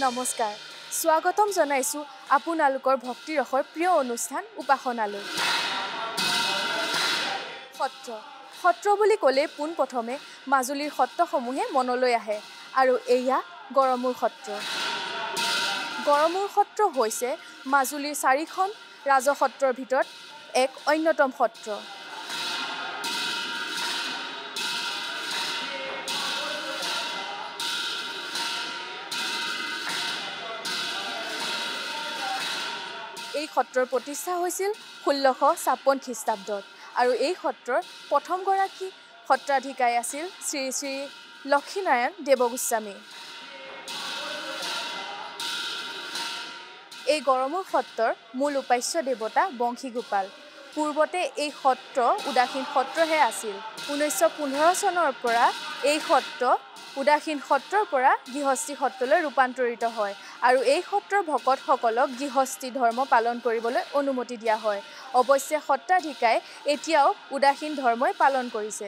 নমস্কাৰ স্বাগতম জনাইছো আপোনালোকৰ ভক্তি ৰসৰ প্ৰিয় অনুষ্ঠান উপাসনালৈ সত্ৰ বুলি ক'লে পোন প্ৰথমে মাজুলীৰ সত্ৰসমূহে মনলৈ আহে আৰু এয়া গড়মূৰ সত্ৰ হৈছে মাজুলীৰ 4খন ৰাজসত্ৰৰ ভিতৰত এক অন্যতম সত্ৰ এই সত্ৰৰ প্ৰতিষ্ঠা হৈছিল 1656 খ্ৰীষ্টাব্দত আৰু এই সত্ৰৰ প্ৰথম গৰাকী সত্ৰাধিকাৰী আছিল শ্ৰী শ্ৰী লক্ষ্মীনাৰায়ণ দেৱগোস্বামী এই গড়মূৰ সত্ৰৰ মূল উপাস্য দেৱতা বংশীগোপাল পূৰ্বতে এই সত্ৰ উদাসীন সত্ৰহে আছিল 1915 চনৰ পৰা এই সত্ৰ উদাসীন সত্ৰৰ পৰা গৃহস্থী সত্ৰলৈ ৰূপান্তৰিত হয় আৰু এই সত্ৰৰ ভকতসকলক গৃহস্থী ধৰ্ম পালন কৰিবলৈ অনুমতি দিয়া হয় অৱশ্যে সত্ৰাধিকাৰে এতিয়াও উদাসীন ধৰ্মই পালন কৰিছে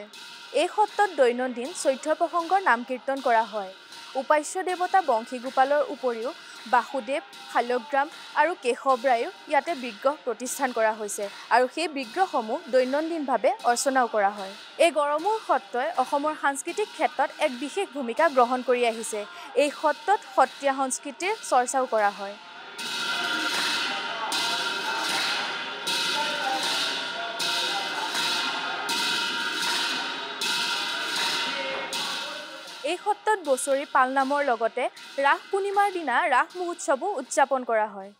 এই সত্ৰত দৈনন্দিন চৈধ্য প্ৰসংগৰ নাম কীৰ্তন কৰা হয় উপাস্য দেৱতা বংশীগোপালৰ উপৰিও বাসুদেৱ শালগ্ৰাম আৰু কেশৱৰায়ো ইয়াতে বিগ্ৰহ প্ৰতিষ্ঠান কৰা হৈছে আৰু সেই বিগ্ৰহসমূহ দৈনন্দিনভাৱে অৰ্চনাও কৰা হয় এই গড়মূৰ সত্ৰই অসমৰ সাংস্কৃতিক ক্ষেত্ৰত এক বিশেষ ভূমিকা গ্ৰহণ কৰি আহিছে এই সত্ৰত সত্ৰীয়া সংস্কৃতিৰ চৰ্চাও কৰা হয় এই সত্ৰত বছৰি পালনামৰ লগতে ৰাস পূৰ্ণিমাৰ দিনা ৰাস মহোৎসৱো উদযাপন কৰা হয়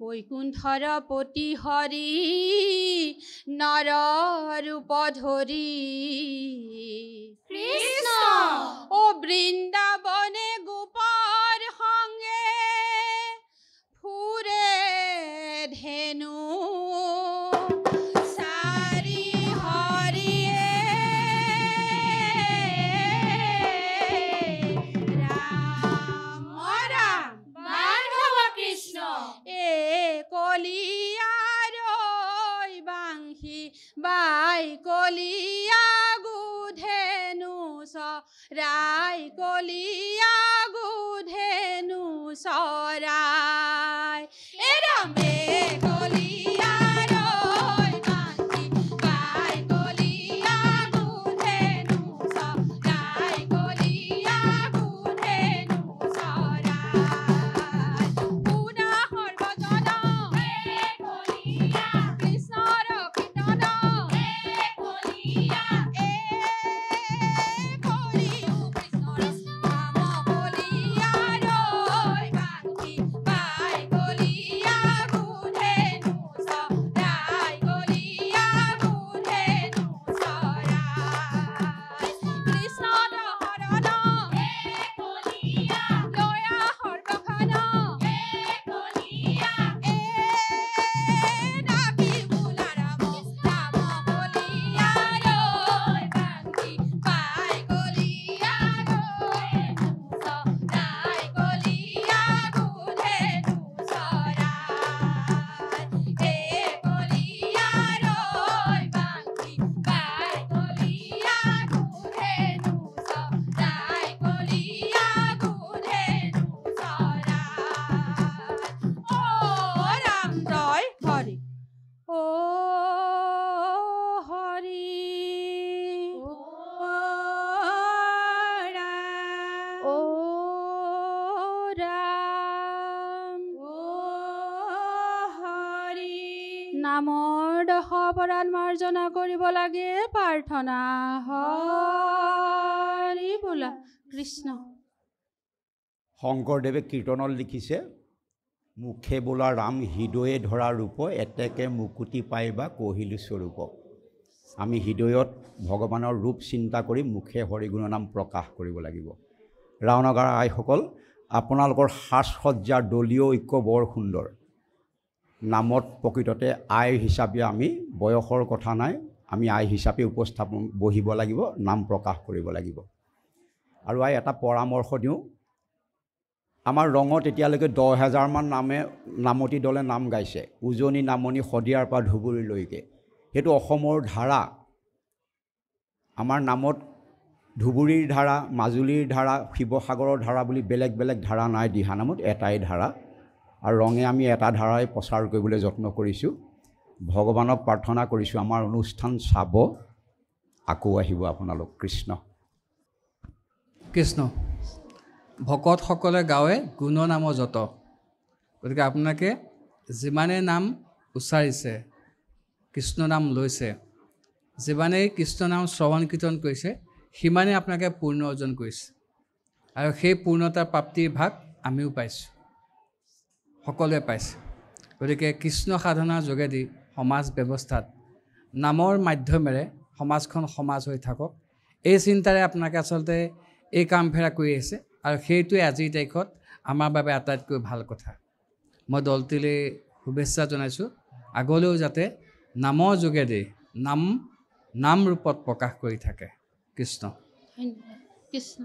বৈকুণ্ঠৰপতি হৰি নৰ ৰূপ ধৰি কৃষ্ণ ও বৃন্দাবনে গোপৰ সংগ কলিয়া গুধেনু চৰাই কলিয়া গুধেনু চৰাই এৰামে কলিয়া ৰৈ বান্ধি বাই কলিয়া গুধেনু চৰাই কলিয়া গুধেনু চৰাই পুনা সৰ্বজন কলিয়া কৃষ্ণৰ কীৰ্তন কলিয়া কৰিও কৃষ্ণৰ নাম কলিয়া ৰৈ বান্ধি বাই কলিয়া গুধেনু চৰাই কলিয়া গুধেনু চৰাই কৃষ্ণ হৰণ কলিয়া লয়া সৰ্বখন কলিয়া ডাকি বোলাৰাম ৰাম কলিয়া ৰৈ বান্ধি বাই কলিয়া গুধেনু চৰাই কলিয়া গুধেনু চৰাই কলিয়া ৰৈ বান্ধি বাই কলিয়া গুধেনু চৰাই কলিয়া গুধেনু চৰাই ও ৰাম জয় হৰি ও হৰি ও ৰাম ও ৰাম ও হৰি নামৰ দশ অপৰাধ মাৰ্জনা কৰিব লাগে প্ৰাৰ্থনা হৰি বোলা কৃষ্ণ শংকৰদেৱে কীৰ্তনত লিখিছে মুখে বোলা ৰাম হৃদয়ে ধৰা ৰূপ এতেকে মুকুতি পাইবা কহিলো স্বৰূপ আমি হৃদয়ত ভগৱানৰ ৰূপ চিন্তা কৰি মুখে হৰিগুণ নাম প্ৰকাশ কৰিব লাগিব ৰাওণগাৰ আইসকল আপোনালোকৰ সাজ সজ্জাৰ দলীয় ঐক্য বৰ সুন্দৰ নামত প্ৰকৃততে আই হিচাপে আমি বয়সৰ কথা নাই আমি আই হিচাপে উপস্থাপন বহিব লাগিব নাম প্ৰকাশ কৰিব লাগিব আৰু আই এটা পৰামৰ্শ দিওঁ আমাৰ ৰঙত এতিয়ালৈকে 10,000 মান নামতি দলে নাম গাইছে উজনি নামনি শদিয়াৰ পৰা ধুবুৰীলৈকে সেইটো অসমৰ ধাৰা আমাৰ নামত ধুবুৰীৰ ধাৰা মাজুলীৰ ধাৰা শিৱসাগৰৰ ধাৰা বুলি বেলেগ বেলেগ ধাৰা নাই দিহানামত এটাই ধাৰা আৰু ৰঙে আমি এটা ধাৰাই প্ৰচাৰ কৰিবলৈ যত্ন কৰিছোঁ ভগৱানক প্ৰাৰ্থনা কৰিছোঁ আমাৰ অনুষ্ঠান চাব আকৌ আহিব আপোনালোক কৃষ্ণ কৃষ্ণ ভকতসকলে গাৱে গুণনাম যত গতিকে আপোনালোকে যিমানে নাম উচ্চাৰিছে কৃষ্ণ নাম লৈছে যিমানেই কৃষ্ণ নাম শ্ৰৱণ কীৰ্তন কৰিছে সিমানেই আপোনালোকে পূৰ্ণ অৰ্জন কৰিছে আৰু সেই পূৰ্ণতাৰ প্ৰাপ্তিৰ ভাগ আমিও পাইছোঁ সকলোৱে পাইছে গতিকে কৃষ্ণ সাধনাৰ যোগেদি সমাজ ব্যৱস্থাত নামৰ মাধ্যমেৰে সমাজখন সমাজ হৈ থাকক এই চিন্তাৰে আপোনালোকে আচলতে এই কামফেৰা কৰি আহিছে আৰু সেইটোৱে আজিৰ তাৰিখত আমাৰ বাবে আটাইতকৈ ভাল কথা মই দলটিলৈ শুভেচ্ছা জনাইছোঁ আগলৈও যাতে নামৰ যোগেদি নাম ৰূপত প্ৰকাশ কৰি থাকে কৃষ্ণ কৃষ্ণ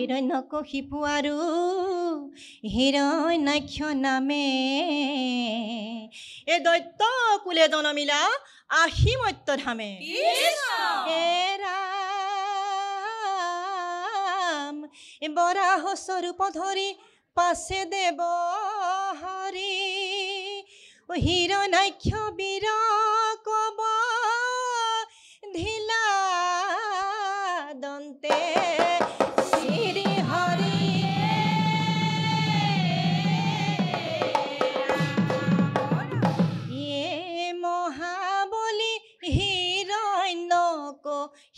হিৰণ্যকশিপু আৰু হিৰণ্যাক্ষ নামে এ দৈত্য কুলে জনমিলা আহি মত্য ধামে হে ৰাম বৰাহ স্বৰূপ ধৰি পাছে দেৱ হৰি হিৰণ্যাক্ষ বীৰ কব ধিলা দন্তে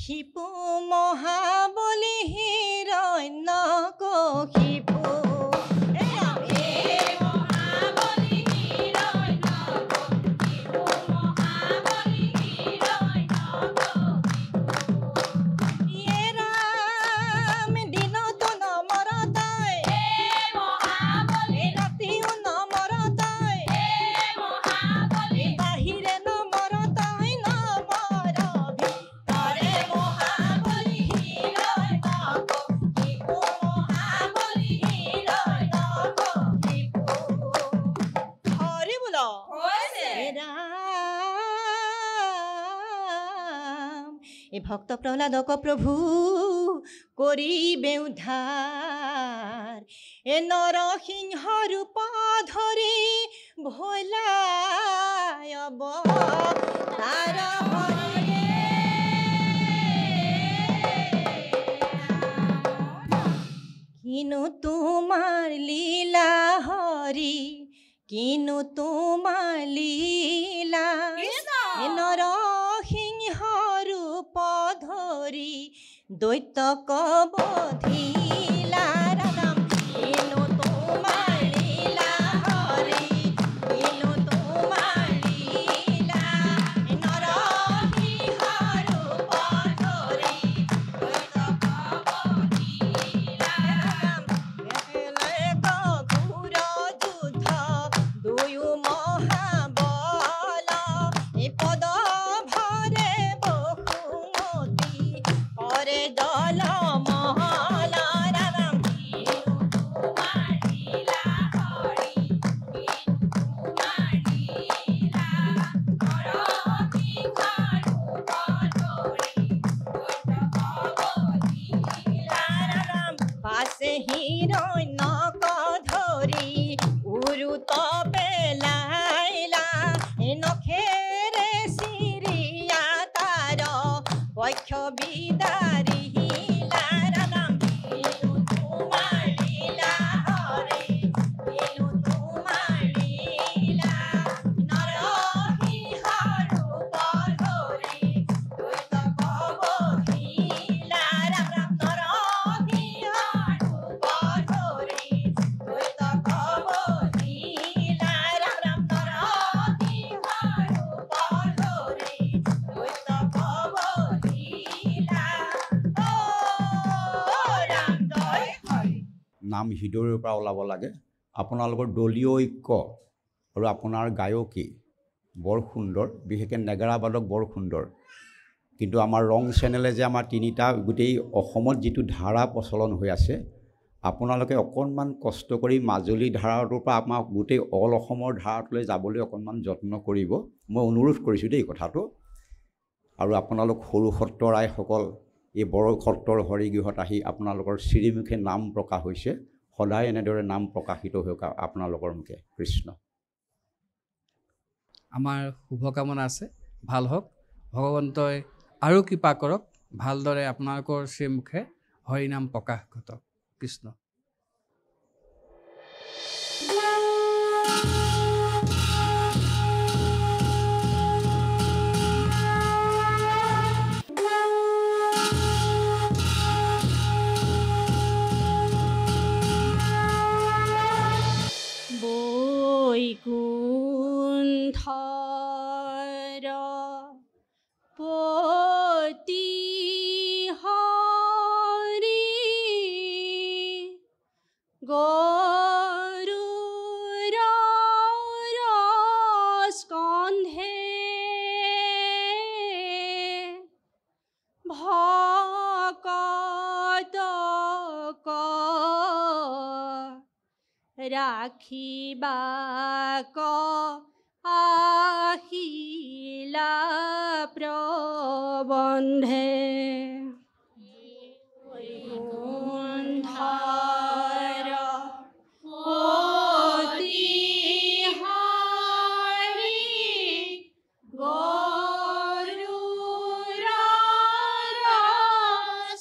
শিপু মহাবলী হিৰণ্যকশিপু ভক্ত প্ৰহ্লাদক প্ৰভু কৰিবে উদ্ধাৰ এ নৰসিংহ ৰূপ ধৰি ভোলাই অৱতাৰ কিনো তোমাৰ লীলা হৰি কিনো তোমাৰ লীলা নৰসিংহ ৰূপ ধৰি দৈত্যক বধিলা ৰাম কিনো তোমাৰ লীলা হৰি কিনো তোমাৰ লীলা নৰসিংহ ৰূপ ধৰি দৈত্যক বধিলা ৰাম একেলগ ঘোৰ যুদ্ধ দুয়ো মহাবল এ পদ ভৰে বসুমতী পৰে দল মহল ৰাম কিনো তোমাৰ লীলা হৰি কিনো তোমাৰ লীলা নৰসিংহ ৰূপ ধৰি দৈত্যক বধিলা ৰাম পাছে হিৰণ্যক ধৰি উৰুত পেলাইলা নখেৰে চিৰিয়া তাৰ পক্ষ বিদাৰিলা ৰাম কিনো তোমাৰ লীলা হৰি কিনো তোমাৰ লীলা নৰসিংহ নাম হৃদয়ৰ পৰা ওলাব লাগে। আপোনালোকৰ দলীয় ঐক্য আৰু আপোনাৰ গায়কী বৰ সুন্দৰ, বিশেষকৈ নেগেৰাবাদক বৰ সুন্দৰ। কিন্তু আমাৰ ৰং চেনেলে যে আমাৰ তিনিটা গোটেই অসমত যিটো ধাৰা প্ৰচলন হৈ আছে, আপোনালোকে অকণমান কষ্ট কৰি মাজুলী ধাৰাটোৰ পৰা আমাক গোটেই অল অসমৰ ধাৰাটোলৈ যাবলৈ অকণমান যত্ন কৰিব, মই অনুৰোধ কৰিছোঁ দেই কথাটো। আৰু আপোনালোক সৰু সত্ৰৰ আইসকল এই বৰ সত্ৰৰ হৰিগৃহত আহি আপোনালোকৰ শ্ৰীমুখে নাম প্ৰকাশ হৈছে, সদায় এনেদৰে নাম প্ৰকাশিত হওক আপোনালোকৰ মুখে। কৃষ্ণ। আমাৰ শুভকামনা আছে, ভাল হওক, ভগৱন্তই আৰু কৃপা কৰক, ভালদৰে আপোনালোকৰ শ্ৰীমুখে হৰিনাম প্ৰকাশ ঘটক। কৃষ্ণ। বৈকুণ্ঠৰ পতি হৰি গৰুড় স্কন্ধে ভকতক ৰাখিবাক আহিলা প্ৰবন্ধে। বৈকুণ্ঠৰ পতি হৰি গৰুড়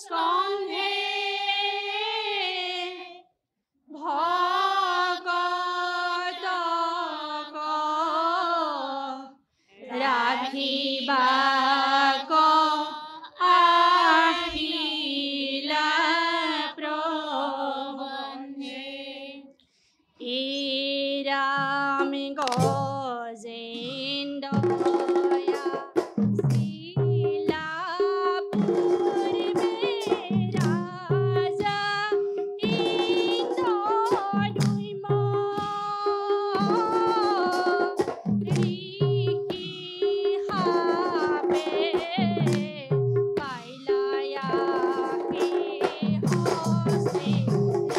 স্কন্ধে ভকতক ৰাখিবাক আহিলা প্ৰবন্ধে। ৰাম গজেন্দ্ৰয়া শিলাপুৰ ৰাজা ইন্দ্ৰদ্যুম্ন ঋষিসাপে কাইলায়াসী হস্তে জীৱন।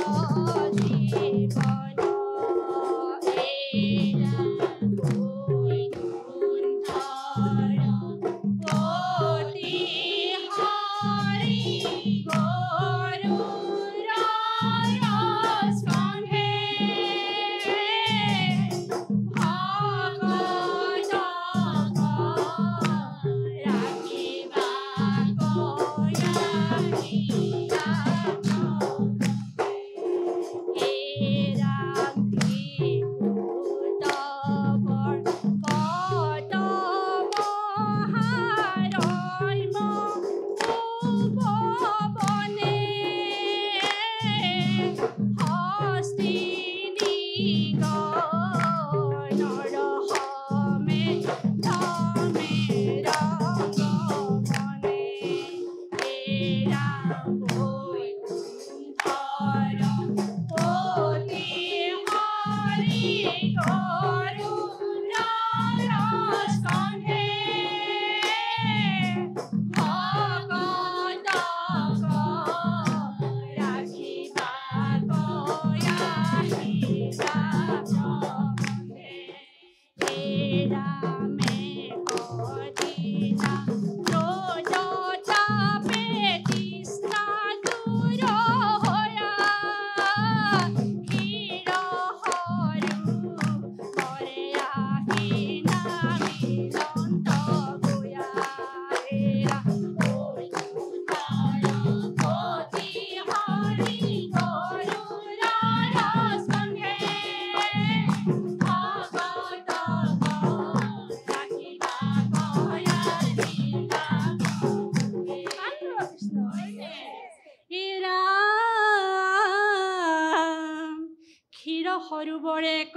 সৰোবৰেক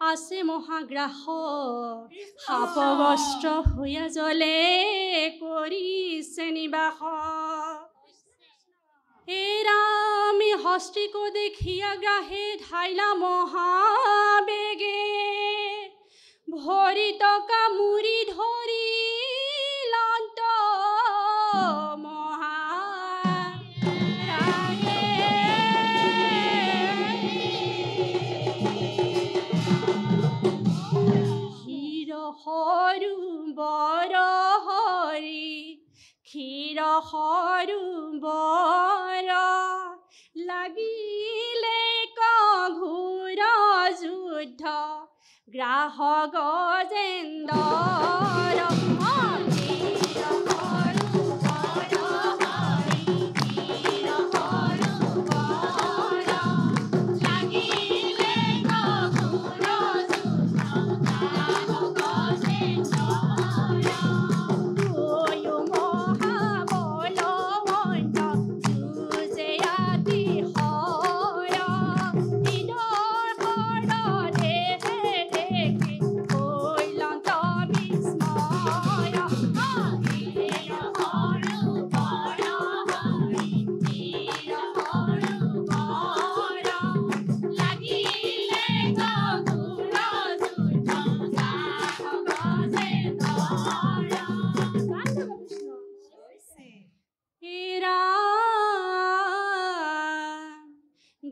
আছে মহাগ্ৰাস, সাপবস্ত্ৰ হৈয়া জলে কৰিছে নিবাস। এরামি হস্তিকো দেখিয়া গ্রাহে ঢাইলা মহাবেগে ভরিত কামুরি ধরি লন্ত মহারাগে ক্ষীর হরু বর হরি ক্ষীর হরু বর লাগিলে কঘুর যুদ্ধ গ্রাহ গজেন্দর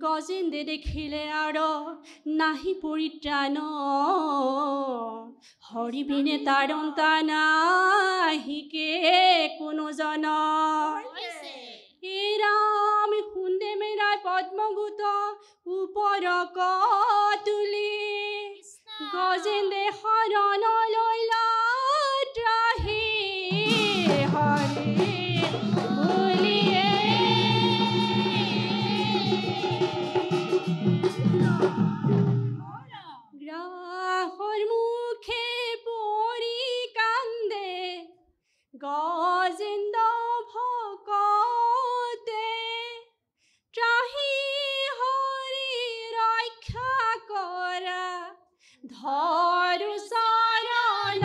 গজেন্দে দেখিলে আর নাহি পরিত্রাণ হরিবিনে তারণ তা নাহিকে কোনো জন এরাম হুন্দে মেরায় পদ্মগুত উপর তুলি গজেন্দে হরণ লইলা ত্রাহি হরে ভুলিয়ে গ্রাহর মুখে পরি কান্দে গজেন্দ ভকতে ত্রাহি হরি রক্ষা করা ধরু শরণ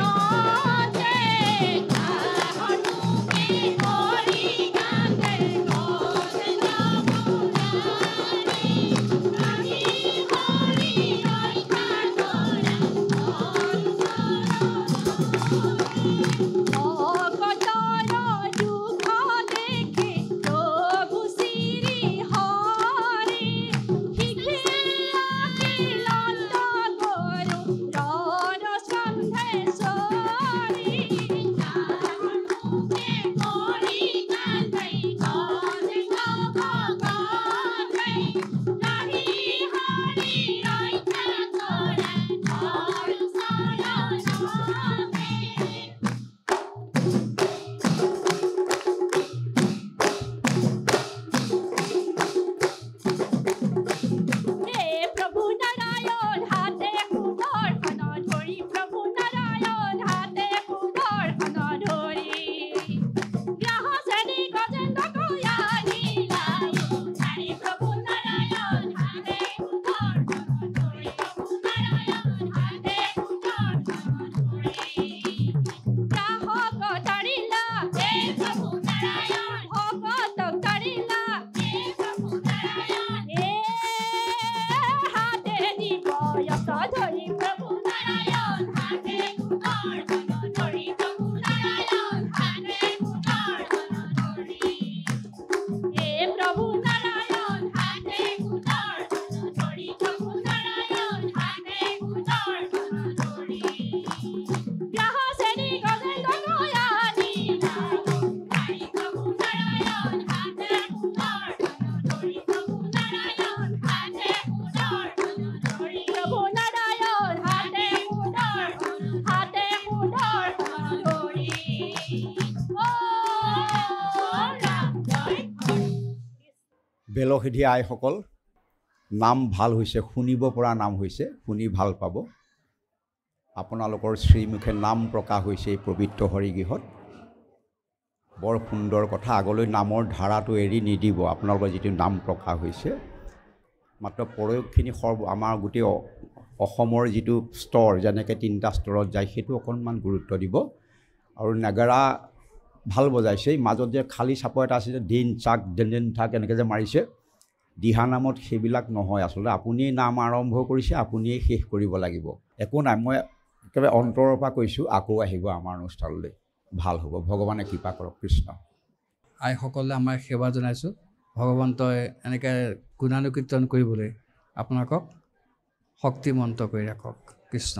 বেলসিধি আইসকল নাম ভাল হৈছে, শুনিব পৰা নাম হৈছে, শুনি ভাল পাব। আপোনালোকৰ শ্ৰীমুখে নাম প্ৰকাশ হৈছে এই পবিত্ৰ হৰিগৃহত। বৰ সুন্দৰ কথা। আগলৈ নামৰ ধাৰাটো এৰি নিদিব। আপোনালোকৰ যিটো নাম প্ৰকাশ হৈছে মাত্ৰ প্ৰয়োগখিনি আমাৰ গোটেই অসমৰ যিটো স্তৰ, যেনেকৈ 3টা স্তৰত যায়, সেইটো অকণমান গুৰুত্ব দিব। আৰু নাগাৰা ভাল বজাইছে। এই মাজত যে খালী চাপৰ এটা আছে যে দিন চাক দেন থাক এনেকৈ যে মাৰিছে, দিহা নামত সেইবিলাক নহয়। আচলতে আপুনিয়ে নাম আৰম্ভ কৰিছে, আপুনিয়ে শেষ কৰিব লাগিব। একো নাই, মই একেবাৰে অন্তৰৰ পৰা কৈছোঁ, আকৌ আহিব আমাৰ অনুষ্ঠানলৈ, ভাল হ'ব। ভগৱানে কৃপা কৰক। কৃষ্ণ। আইসকলে আমাৰ সেৱা জনাইছোঁ। ভগৱন্তই এনেকৈ গুণানুকীৰ্তন কৰিবলৈ আপোনালোকক শক্তিমন্ত কৰি ৰাখক। কৃষ্ণ।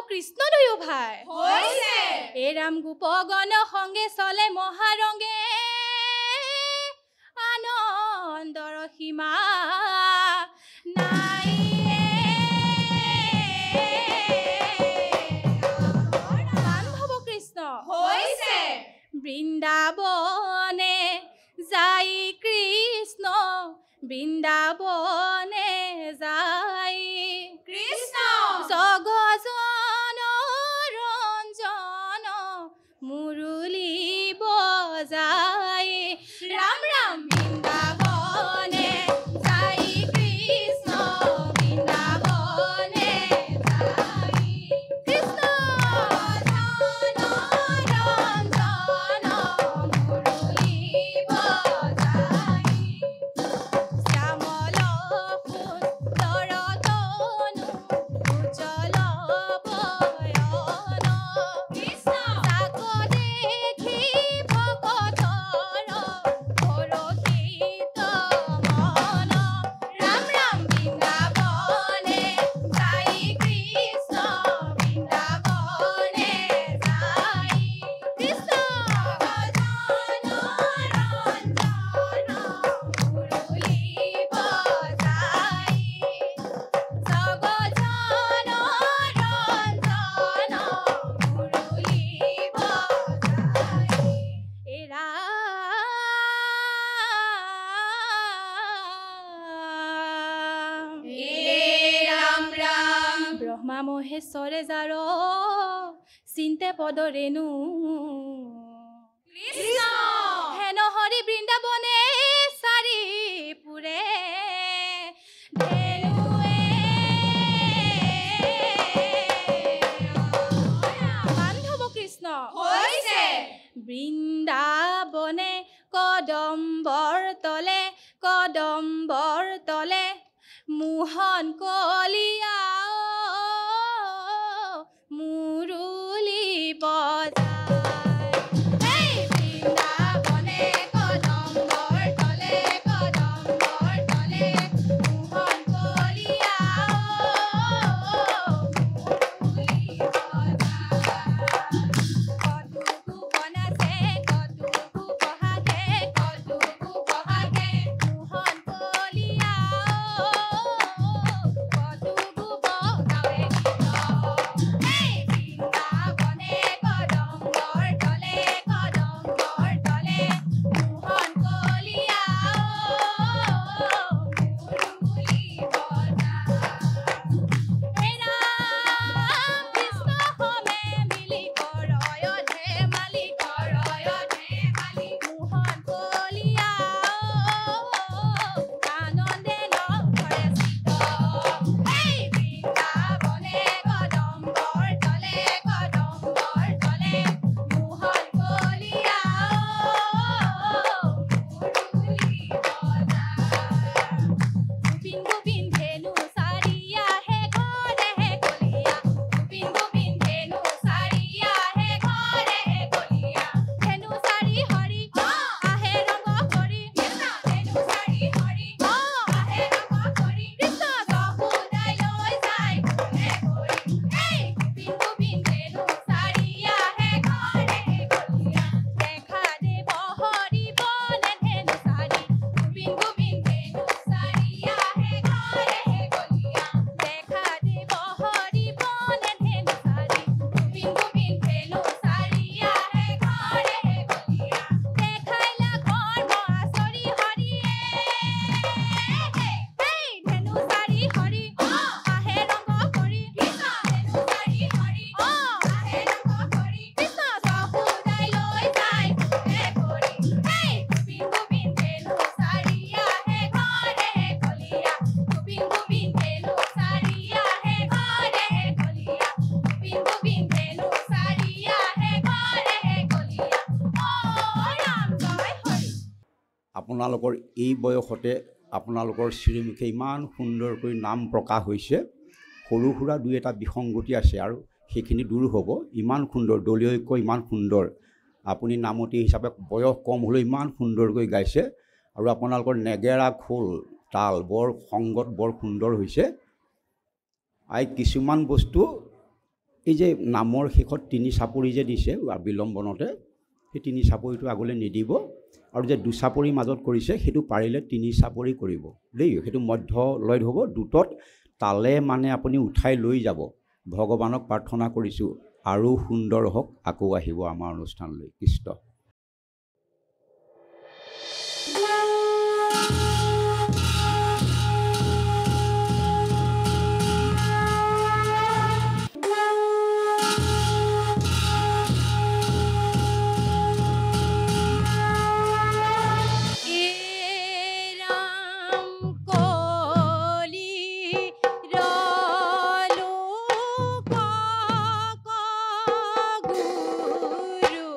কৃষ্ণ দুয়ো ভাই হৈছে এ ৰাম গোপগণ সংগে চলে মহাৰংগে আনন্দৰ সীমা নাই বান্ধৱ কৃষ্ণ হৈছে বৃন্দাবনে যাই কৃষ্ণ বৃন্দাবনে যাই কৃষ্ণ জগজন ৰঞ্জন মুৰুলী বজাই ৰাম ৰাম বৃন্দাবনে যাই কৃষ্ণ বৃন্দাবনে যাই কৃষ্ণ ৰঞ্জন মুৰুলী বজাই শ্যামল যাৰে যাৰ চিন্তে পদৰেণু কৃষ্ণ হেন হৰি বৃন্দাবনে চাৰি পুৰে ধেনুৱে বান্ধৱ কৃষ্ণ হৈছে বৃন্দাবনে কদম্বৰ তলে মোহন কলিয়া মুৰুলি বজায় এই বৃন্দাবনে কদম্বৰ তলে মোহন কলিয়া মুৰুলি বজায় কটুকু বনাছে কটুকু বহাগে মোহন কলিয়া কটুকু বগাৱে গীত এই বৃন্দাবনে কদম্বৰ তলে মোহন কলিয়া মুৰুলি বজায় হে ৰাম কৃষ্ণ হমে মিলি কৰয় ধেমালি মোহন কলিয়া আনন্দে নভৰে চিত এই বৃন্দাবনে কদম্বৰ তলে মোহন কলিয়া মুৰুলি বজায় গোবিন গোবিন ধেনু চাৰিয়া হে ঘৰে হে কলিয়া গোবিন গোবিন ধেনু চাৰিয়া হে ঘৰে হে কলিয়া ধেনু চাৰি হৰি আহে ৰঙ কৰি ধেনু চাৰি হৰি আহে ৰঙ কৰি কৃষ্ণ যশোদাই লৈ যায় ঘৰে ঘৰি এই গোবিন গোবিন ধেনু চাৰিয়া হে ঘৰে হে কলিয়া দেখা দেৱ হৰি বনে ধেনু চাৰি গোবিন গোবিন ধেনু চাৰিয়া হে ঘৰে হে কলিয়া দেখা দেৱ হৰি বনে ধেনু চাৰি গোবিন গোবিন ধেনু চাৰিয়া হে ঘৰে হে কলিয়া দেখাইলা কৰ্ম আচৰি হৰিয়ে এই ধেনু চাৰি হৰি আহে ৰঙ কৰি কৃষ্ণ ধেনু চাৰি হৰি আহে ৰঙ কৰি কৃষ্ণ যশোদাই লৈ যায় ঘৰে ঘৰি এই গোবিন গোবিন ধেনু চাৰিয়া হে ঘৰে হে কলিয়া গোবিন গোবিন ধেনু চাৰিয়া হে ঘৰে হে কলিয়া গোবিন গোবিন ধেনু চাৰিয়া হে ঘৰে হে কলিয়া ৰাম জয় হৰি আপোনালোকৰ এই বয়সতে আপোনালোকৰ শ্ৰীমুখে ইমান সুন্দৰকৈ নাম প্ৰকাশ হৈছে সৰু সুৰা দুই এটা বিসংগতি আছে আৰু সেইখিনি দূৰ হ'ব ইমান সুন্দৰ দলীয় ঐক্য ইমান সুন্দৰ আপুনি নামতি হিচাপে বয়স কম হ'লেও ইমান সুন্দৰকৈ গাইছে আৰু আপোনালোকৰ নেগেৰা খোল তাল বৰ সংগত বৰ সুন্দৰ হৈছে কিছুমান বস্তু এই যে নামৰ শেষত তিনি চাপৰি যে দিছে বিলম্বনতে সেই তিনি চাপৰিটো আগলৈ নিদিব আৰু যে দুচাপৰি মাজত কৰিছে সেইটো পাৰিলে তিনি চাপৰি কৰিব দেই সেইটো মধ্য লয়ত হ'ব দুটত তালে মানে আপুনি উঠাই লৈ যাব ভগৱানক প্ৰাৰ্থনা কৰিছোঁ আৰু সুন্দৰ হওক আকৌ আহিব আমাৰ অনুষ্ঠানলৈ কৃষ্ণ কলি ৰলো ক গুৰু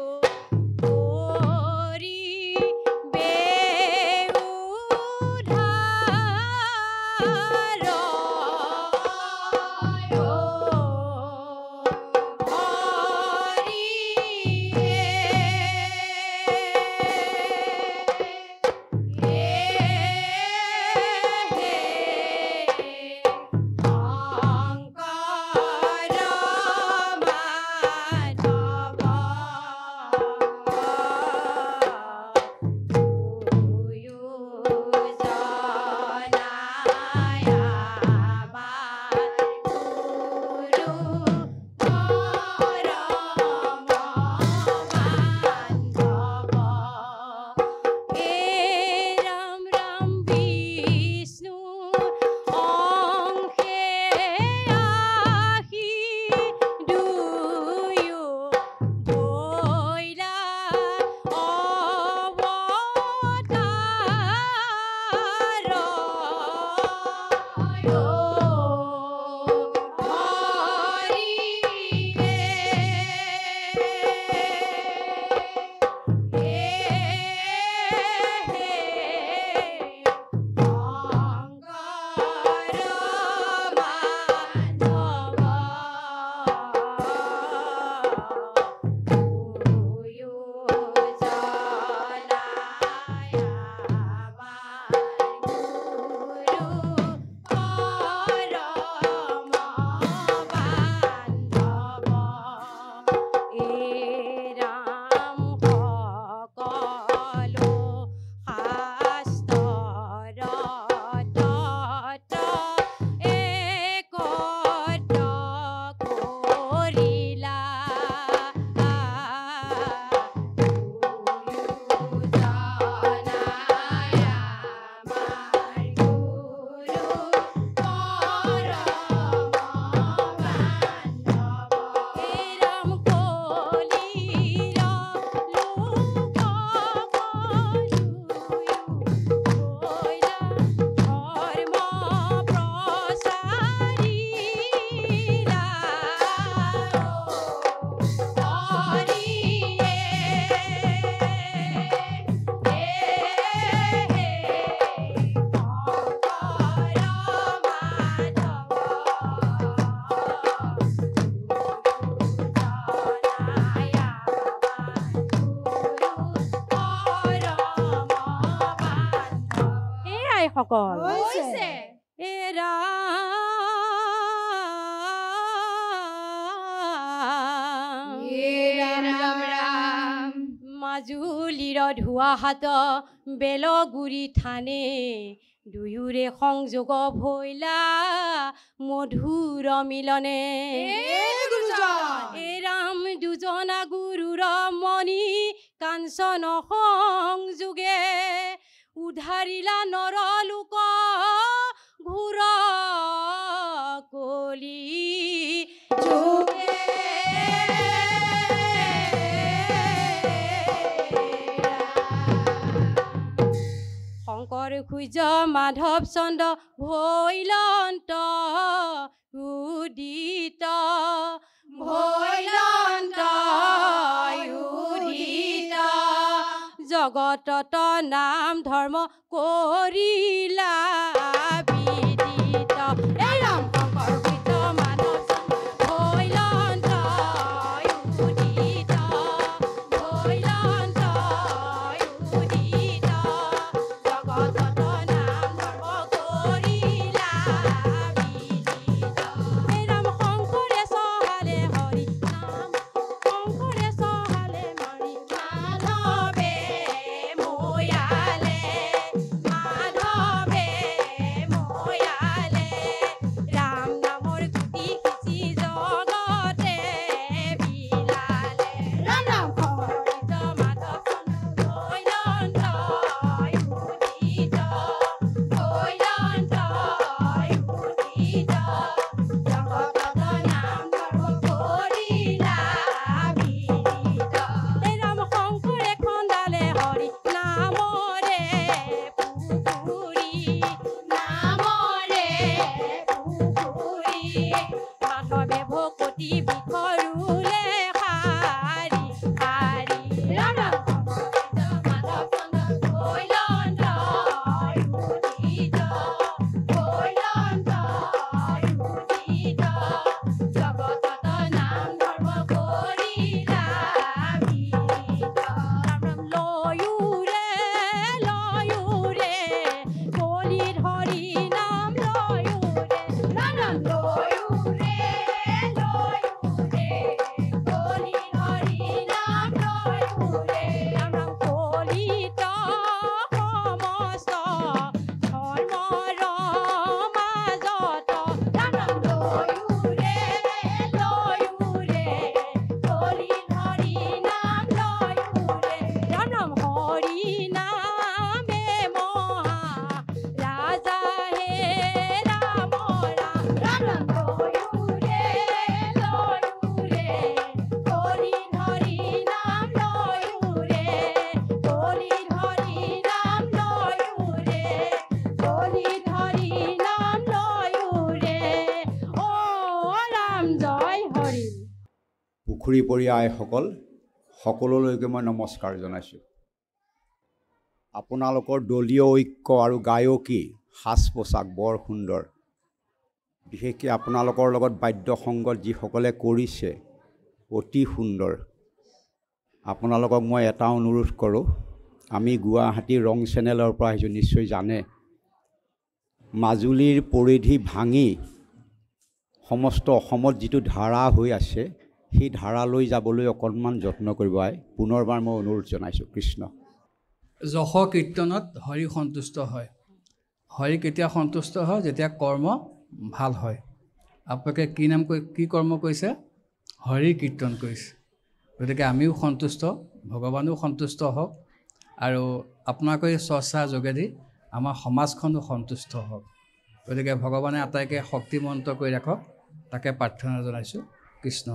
সকল হৈছে এ ৰাম ৰাম ৰাম মাজুলীৰ ধোৱা হাত বেলগুৰি থানে দুয়োৰে সংযোগ ভৈলা মধুৰ মিলনে এ ৰাম দুজনা গুৰুৰ মণি কাঞ্চন সংযোগে উধাৰিলা নৰ লোক ঘূৰ কলি যোগে শংকৰ সূৰ্য মাধৱ চন্দ্ৰ ভৈলন্ত উদিত ভৈলন্ত উদিত জগতত নাম ধৰ্ম কৰিলা বিদিত এই ৰাম শংকৰ সূৰ্য মাধৱ চন্দ্ৰ ভৈলন্ত উদিত ভৈলন্ত উদিত জগতত নাম ধৰ্ম কৰিলা বিদিত এই ৰাম শংকৰে চহালে হৰি নাম শংকৰে চহালে মৰি মাধৱে ময়ালে মাধৱে ময়ালে ৰাম নামৰ গুটি সিঁচি জগতে বিলালে ৰাম ৰাম হৰিত মাধৱ চন্দ্ৰ ভৈলন্ত উদিত ভৈলন্ত উদিত জগতত নাম ধৰ্ম কৰিলা বিদিত এই ৰাম শংকৰে খন্দালে হৰি নামৰে পুখুৰী নামৰে পুখুৰী মাধৱে ভকতি বিখৰুলে শাৰী শাৰী ৰাম ৰাম হৰিত মাধৱ চন্দ্ৰ ভৈলন্ত উদিত ভৈলন্ত উদিত জগতত নাম ধৰ্ম কৰিলা বিদিত ৰাম ৰাম লয়োৰে লয়োৰে কলি ধৰি নাম লয়োৰে ৰাম ৰাম লয়োৰে লয়োৰে কলি ধৰি নাম লয়োৰে ৰাম ৰাম কলিত সমস্ত ধৰ্মৰ মাজত ৰাম ৰাম লয়োৰে লয়োৰে কলি ধৰি নাম লয়োৰে ৰাম ৰাম হৰি নামে মহা ৰাজা হে ৰাম ৰাম ৰাম ৰাম লয়োৰে লয়োৰে কলি ধৰি নাম লয়োৰে কলি ধৰি নাম লয়োৰে কলি ধৰি নাম লয়োৰে অ ৰাম জয় হৰি পুখুৰী পৰি আইসকল সকলোলৈকে মই নমস্কাৰ জনাইছোঁ। আপোনালোকৰ দলীয় ঐক্য আৰু গায়কী সাজ পোছাক বৰ সুন্দৰ। বিশেষকৈ আপোনালোকৰ লগত বাদ্য সংগত যিসকলে কৰিছে অতি সুন্দৰ। আপোনালোকক মই এটা অনুৰোধ কৰোঁ, আমি গুৱাহাটী ৰং চেনেলৰ পৰা আহিছোঁ, নিশ্চয় জানে। মাজুলীৰ পৰিধি ভাঙি সমস্ত অসমত যিটো ধাৰা হৈ আছে সেই ধাৰালৈ যাবলৈ অকণমান যত্ন কৰিব। পুনৰবাৰ মই অনুৰোধ জনাইছোঁ। কৃষ্ণ। যশ কীৰ্তনত হৰি সন্তুষ্ট হয়। হৰি কেতিয়া সন্তুষ্ট হয়? যেতিয়া কৰ্ম ভাল হয়। আপোনালোকে কি কৰ্ম কৰিছে? হৰি কীৰ্তন কৰিছে। গতিকে আমিও সন্তুষ্ট, ভগৱানো সন্তুষ্ট হওক, আৰু আপোনালোকৰ এই চৰ্চাৰ যোগেদি আমাৰ সমাজখনো সন্তুষ্ট হওক। গতিকে ভগৱানে আটাইকে শক্তিমন্ত কৰি ৰাখক, তাকে প্ৰাৰ্থনা জনাইছোঁ। কৃষ্ণ।